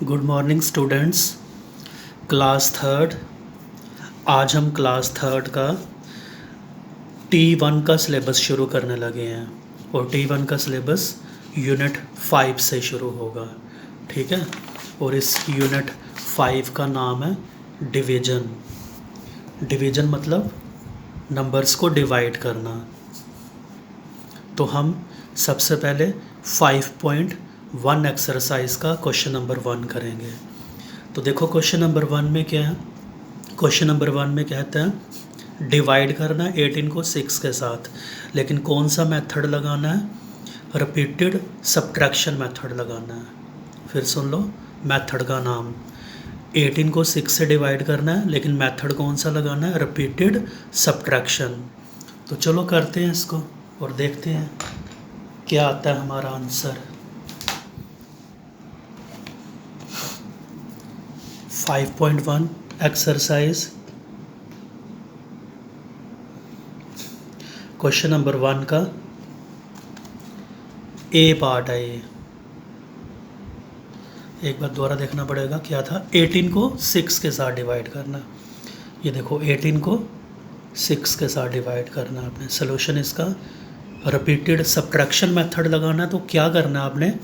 Good morning students. Class third. आज हम class third का T1 का सिलेबस शुरू करने लगे हैं और T1 का सिलेबस यूनिट 5 से शुरू होगा। ठीक है, और इस यूनिट 5 का नाम है डिवीजन। डिवीजन मतलब नंबर्स को डिवाइड करना। तो हम सबसे पहले 5.1 एक्सरसाइज का क्वेश्चन नंबर 1 करेंगे। तो देखो क्वेश्चन नंबर 1 में क्या है। क्वेश्चन नंबर 1 में कहते हैं डिवाइड करना है 18 को 6 के साथ, लेकिन कौन सा मेथड लगाना है? रिपीटेड सब्ट्रैक्शन मेथड लगाना है। फिर सुन लो मेथड का नाम। 18 को 6 से डिवाइड करना है, लेकिन मेथड कौन सा लगाना है? Repeated subtraction. तो चलो करते हैं इसको और देखते हैं क्या आता है हमारा आंसर। 5.1 एक्सरसाइज क्वेश्चन नंबर 1 का ए पार्ट है। ये एक बार दोबारा देखना पड़ेगा क्या था। 18 को 6 के साथ डिवाइड करना। ये देखो 18 को 6 के साथ डिवाइड करना आपने। सोल्यूशन इसका रिपीटेड सब्ट्रैक्शन मेथड लगाना है। तो क्या करना है आपने?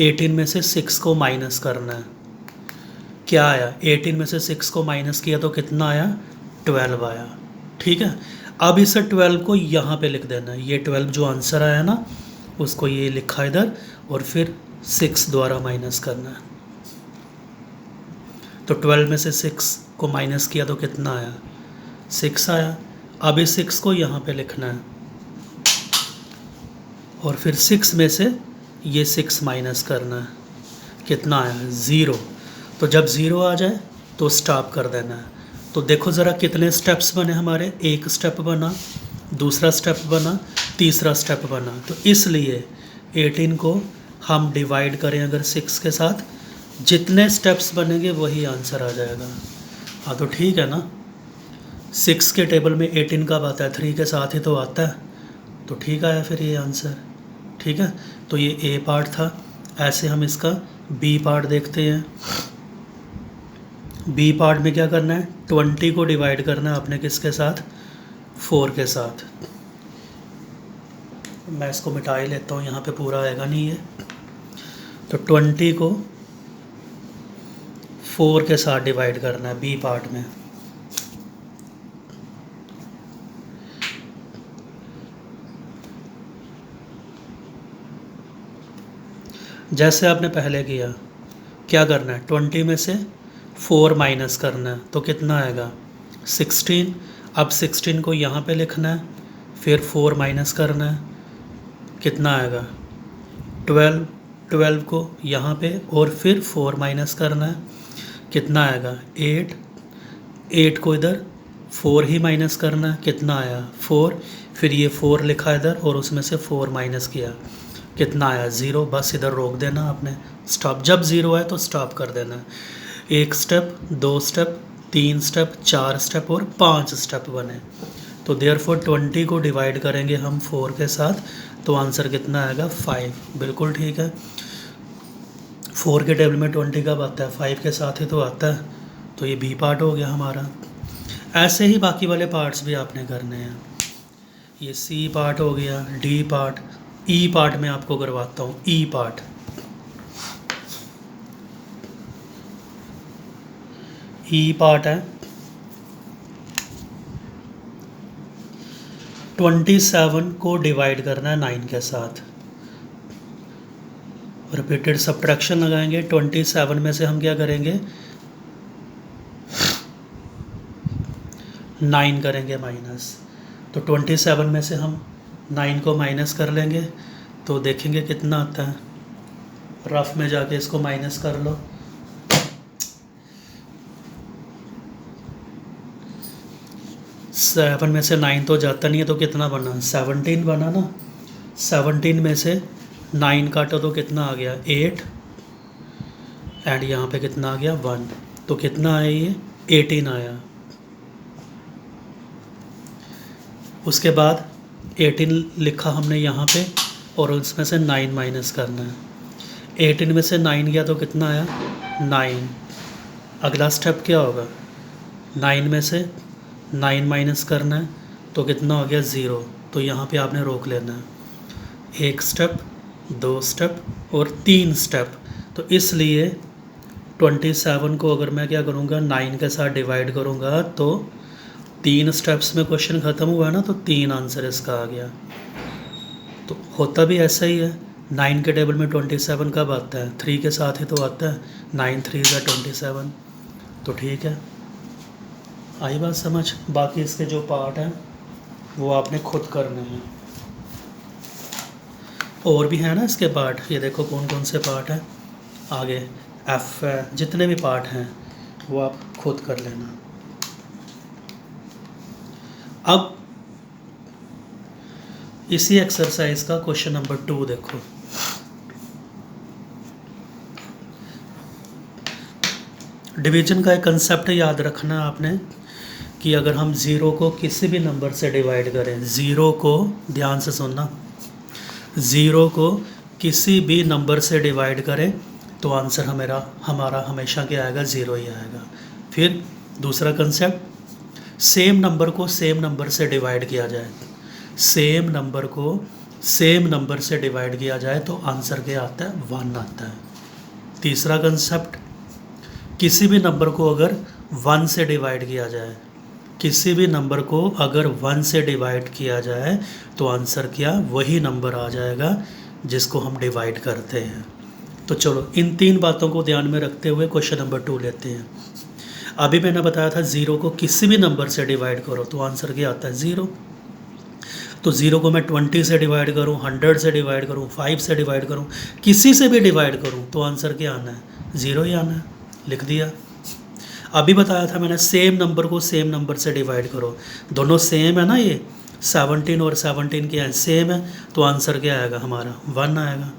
18 में से 6 को माइनस करना है। क्या आया? 18 में से 6 को माइनस किया तो कितना आया? 12 आया। ठीक है, अब इस 12 को यहाँ पे लिख देना है। ये 12 जो आंसर आया ना, उसको ये लिखा इधर और फिर 6 द्वारा माइनस करना है। तो 12 में से 6 को माइनस किया तो कितना आया? 6 आया। अब इस 6 को यहाँ पे लिखना है और फिर 6 में से ये 6 माइनस करना है। कितना आया? 0। तो जब 0 आ जाए तो स्टॉप कर देना है। तो देखो ज़रा कितने स्टेप्स बने हमारे। एक स्टेप बना, दूसरा स्टेप बना, तीसरा स्टेप बना। तो इसलिए 18 को हम डिवाइड करें अगर 6 के साथ, जितने स्टेप्स बनेंगे वही आंसर आ जाएगा। हाँ तो ठीक है ना। 6 के टेबल में 18 कब आता है? 3 के साथ ही तो आता है। तो ठीक आया फिर ये आंसर। ठीक है, तो ये ए पार्ट था। ऐसे हम इसका बी पार्ट देखते हैं। बी पार्ट में क्या करना है? 20 को डिवाइड करना है आपने किसके साथ? 4 के साथ। मैं इसको मिटा ही लेता हूँ, यहाँ पे पूरा आएगा नहीं ये। तो 20 को 4 के साथ डिवाइड करना है बी पार्ट में। जैसे आपने पहले किया, क्या करना है? 20 में से 4 माइनस करना है तो कितना आएगा? 16। अब 16 को यहाँ पे लिखना है, फिर 4 माइनस करना है। कितना आएगा? 12। 12 को यहाँ पे और फिर 4 माइनस करना है। कितना आएगा? 8। 8 को इधर 4 ही माइनस करना है। कितना आया? 4। फिर ये 4 लिखा इधर और उसमें से 4 माइनस किया। कितना आया? 0। बस इधर रोक देना आपने, स्टॉप। जब 0 आए तो स्टॉप कर देना। 1 स्टेप, 2 स्टेप, 3 स्टेप, 4 स्टेप और 5 स्टेप बने। तो देयरफॉर 20 को डिवाइड करेंगे हम 4 के साथ, तो आंसर कितना आएगा? 5। बिल्कुल ठीक है। 4 के टेबल में 20 कब आता है? 5 के साथ ही तो आता है। तो ये बी पार्ट हो गया हमारा। ऐसे ही बाकी वाले पार्ट्स भी आपने करने हैं। ये सी पार्ट हो गया, डी पार्ट। ई पार्ट में आपको करवाता हूँ। ई पार्ट, ई पार्ट है 27 को डिवाइड करना है 9 के साथ। रिपीटेड सब्ट्रैक्शन लगाएंगे। 27 में से हम क्या करेंगे? 9 करेंगे माइनस। तो 27 में से हम 9 को माइनस कर लेंगे तो देखेंगे कितना आता है। रफ में जाके इसको माइनस कर लो। 7 में से 9 तो जाता नहीं है, तो कितना बना? 17 बना ना। 17 में से 9 काटो तो कितना आ गया? 8। एंड यहाँ पे कितना आ गया? 1। तो कितना आया? ये 18 आया। उसके बाद 18 लिखा हमने यहाँ पे और उसमें से 9 माइनस करना है। 18 में से 9 गया तो कितना आया 9। अगला स्टेप क्या होगा, 9 में से 9 माइनस करना है तो कितना हो गया 0। तो यहाँ पे आपने रोक लेना है, 1 स्टेप, 2 स्टेप और 3 स्टेप। तो इसलिए 27 को अगर मैं क्या करूँगा 9 के साथ डिवाइड करूँगा तो 3 स्टेप्स में क्वेश्चन ख़त्म हुआ है ना, तो 3 आंसर इसका आ गया। तो होता भी ऐसा ही है, 9 के टेबल में 27 कब आता है, 3 के साथ ही तो आता है, 9 3 ज़ा 27। तो ठीक है, आई बात समझ। बाकी इसके जो पार्ट हैं वो आपने खुद करने हैं, और भी है ना इसके पार्ट, ये देखो कौन कौन से पार्ट हैं, आगे एफ है, जितने भी पार्ट हैं वो आप खुद कर लेना। अब इसी एक्सरसाइज का क्वेश्चन नंबर 2 देखो। डिवीजन का एक कंसेप्ट याद रखना है आपने कि अगर हम ज़ीरो को किसी भी नंबर से डिवाइड करें, ज़ीरो को ध्यान से सुनना, ज़ीरो को किसी भी नंबर से डिवाइड करें तो आंसर हमारा हमेशा क्या आएगा, ज़ीरो ही आएगा। फिर दूसरा कंसेप्ट, सेम नंबर को सेम नंबर से डिवाइड किया जाए, सेम नंबर को सेम नंबर से डिवाइड किया जाए तो आंसर क्या आता है, 1 आता है। तीसरा कंसेप्ट, किसी भी नंबर को अगर 1 से डिवाइड किया जाए, किसी भी नंबर को अगर 1 से डिवाइड किया जाए तो आंसर क्या, वही नंबर आ जाएगा जिसको हम डिवाइड करते हैं। तो चलो इन 3 बातों को ध्यान में रखते हुए क्वेश्चन नंबर 2 लेते हैं। अभी मैंने बताया था ज़ीरो को किसी भी नंबर से डिवाइड करो तो आंसर क्या आता है, 0। तो ज़ीरो को मैं 20 से डिवाइड करूँ, 100 से डिवाइड करूँ, 5 से डिवाइड करूँ, किसी से भी डिवाइड करूँ तो आंसर क्या आना है, 0 ही आना है। लिख दिया। अभी बताया था मैंने सेम नंबर को सेम नंबर से डिवाइड करो, दोनों सेम है ना, ये 17 और 17 क्या है, सेम है, तो आंसर क्या आएगा हमारा, 1 आएगा।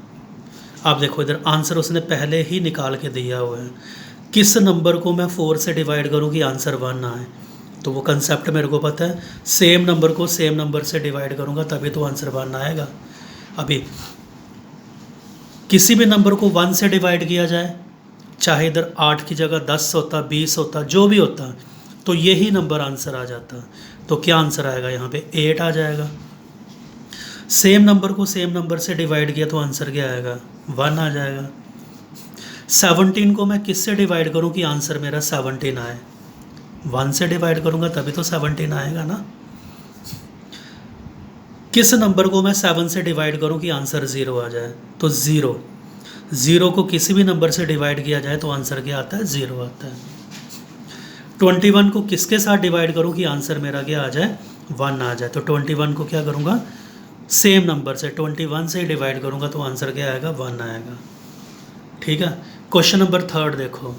आप देखो इधर आंसर उसने पहले ही निकाल के दिया हुआ है, किस नंबर को मैं 4 से डिवाइड करूँ कि आंसर 1 आए, तो वो कंसेप्ट मेरे को पता है, सेम नंबर को सेम नंबर से डिवाइड करूँगा तभी तो आंसर 1 आएगा। अभी किसी भी नंबर को 1 से डिवाइड किया जाए, चाहे इधर 8 की जगह 10 होता, 20 होता, जो भी होता, तो यही नंबर आंसर आ जाता। तो क्या आंसर आएगा यहाँ पे, 8 आ जाएगा। सेम नंबर को सेम नंबर से डिवाइड किया तो आंसर क्या आएगा, 1 आ जाएगा। 17 को मैं किससे डिवाइड करूँ कि आंसर मेरा 17 आए, 1 से डिवाइड करूँगा तभी तो 17 आएगा ना। किस नंबर को मैं 7 से डिवाइड करूँ कि आंसर 0 आ जाए, तो 0 को किसी भी नंबर से डिवाइड किया जाए तो आंसर क्या आता है, 0 आता है। 21 को किसके साथ डिवाइड करूं कि आंसर मेरा क्या आ जाए, 1 आ जाए, तो 21 को क्या करूंगा, सेम नंबर से 21 से डिवाइड करूंगा तो आंसर क्या आएगा, 1 आएगा। ठीक है। क्वेश्चन नंबर 3 देखो,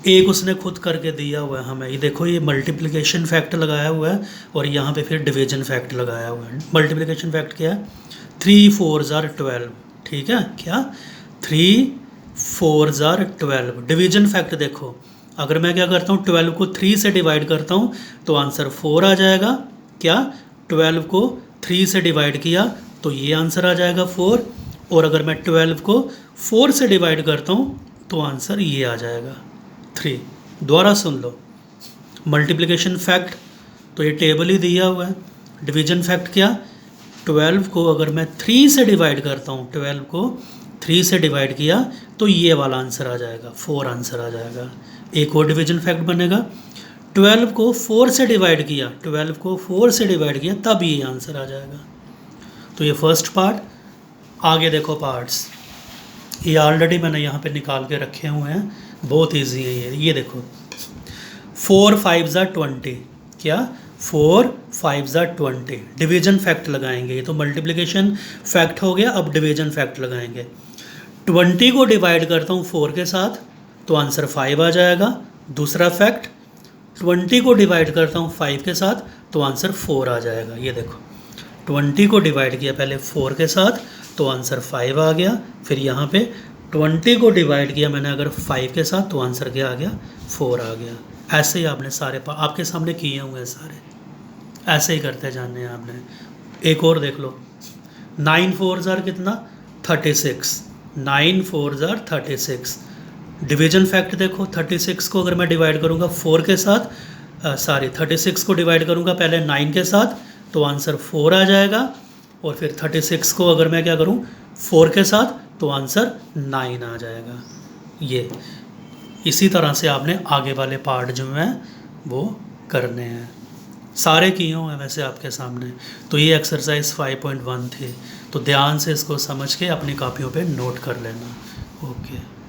एक उसने खुद करके दिया हुआ है हमें, ये देखो ये मल्टीप्लिकेशन फैक्ट लगाया हुआ है और यहाँ पे फिर डिवीजन फैक्ट लगाया हुआ है। मल्टीप्लिकेशन फैक्ट क्या है, 3 4 ज़ार 12, ठीक है, क्या 3 4 ज़ार 12। डिवीजन फैक्ट देखो, अगर मैं क्या करता हूँ 12 को 3 से डिवाइड करता हूँ तो आंसर 4 आ जाएगा। क्या 12 को 3 से डिवाइड किया तो ये आंसर आ जाएगा 4, और अगर मैं 12 को 4 से डिवाइड करता हूँ तो आंसर ये आ जाएगा 3। दोबारा सुन लो, मल्टीप्लिकेशन फैक्ट तो ये टेबल ही दिया हुआ है। डिवीजन फैक्ट क्या, 12 को अगर मैं 3 से डिवाइड करता हूँ, 12 को 3 से डिवाइड किया तो ये वाला आंसर आ जाएगा, 4 आंसर आ जाएगा। एक और डिवीजन फैक्ट बनेगा, 12 को 4 से डिवाइड किया, 12 को 4 से डिवाइड किया तब ये आंसर आ जाएगा। तो ये फर्स्ट पार्ट। आगे देखो पार्ट्स, ये ऑलरेडी मैंने यहाँ पे निकाल के रखे हुए हैं, बहुत ईजी है ये देखो, 4 5 ज़ा 20, क्या 4 5 ज़ा 20, डिवीजन फैक्ट लगाएंगे। ये तो मल्टीप्लिकेशन फैक्ट हो गया, अब डिवीजन फैक्ट लगाएंगे। 20 को डिवाइड करता हूँ 4 के साथ तो आंसर 5 आ जाएगा। दूसरा फैक्ट, 20 को डिवाइड करता हूँ 5 के साथ तो आंसर 4 आ जाएगा। ये देखो 20 को डिवाइड किया पहले 4 के साथ तो आंसर 5 आ गया, फिर यहाँ पे 20 को डिवाइड किया मैंने अगर 5 के साथ तो आंसर क्या आ गया, 4 आ गया। ऐसे ही आपने सारे आपके सामने किए हुए हैं सारे, ऐसे ही करते जाने हैं आपने। एक और देख लो, 9 4 ज़ार कितना, 36, 9 4 जार 36। डिवीजन फैक्ट देखो, 36 को अगर मैं डिवाइड करूँगा 4 के साथ, 36 को डिवाइड करूँगा पहले 9 के साथ, तो आंसर 4 आ जाएगा। और फिर 36 को अगर मैं क्या करूँ 4 के साथ, तो आंसर 9 आ जाएगा। ये इसी तरह से आपने आगे वाले पार्ट जो हैं वो करने हैं। सारे किए हुए हैं वैसे आपके सामने। तो ये एक्सरसाइज 5.1 थी। तो ध्यान से इसको समझ के अपनी कॉपियों पे नोट कर लेना। ओके।